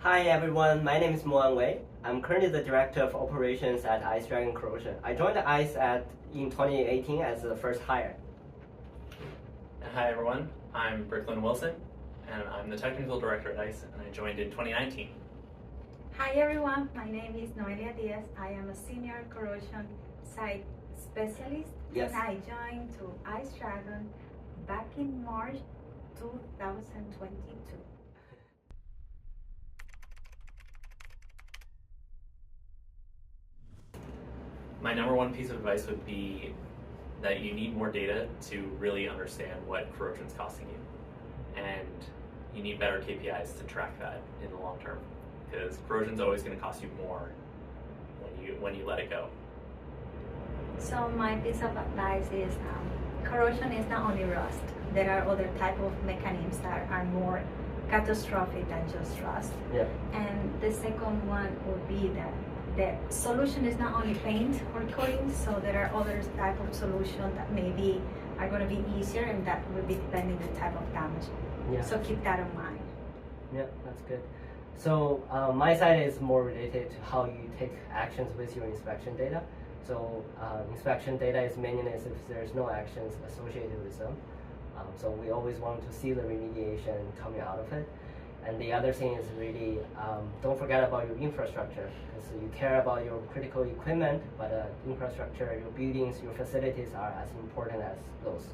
Hi everyone, my name is Moan Wei. I'm currently the Director of Operations at Ice Dragon Corrosion. I joined ICE in 2018 as the first hire. Hi everyone, I'm Brooklyn Wilson, and I'm the Technical Director at ICE, and I joined in 2019. Hi everyone, my name is Noelia Diaz. I am a Senior Corrosion Site Specialist, Yes. and I joined to Ice Dragon back in March 2022. My number one piece of advice would be that you need more data to really understand what corrosion is costing you. And you need better KPIs to track that in the long term, because corrosion is always going to cost you more when you let it go. So my piece of advice is corrosion is not only rust. There are other type of mechanisms that are more catastrophic than just rust. Yeah. And the second one would be that the solution is not only paint or coating, so there are other type of solution that maybe are going to be easier, and that will be depending the type of damage. Yeah. So keep that in mind. Yeah, that's good. So my side is more related to how you take actions with your inspection data. So inspection data is meaningless if there's no actions associated with them. So we always want to see the remediation coming out of it. And the other thing is really don't forget about your infrastructure, because you care about your critical equipment, but infrastructure, your buildings, your facilities are as important as those.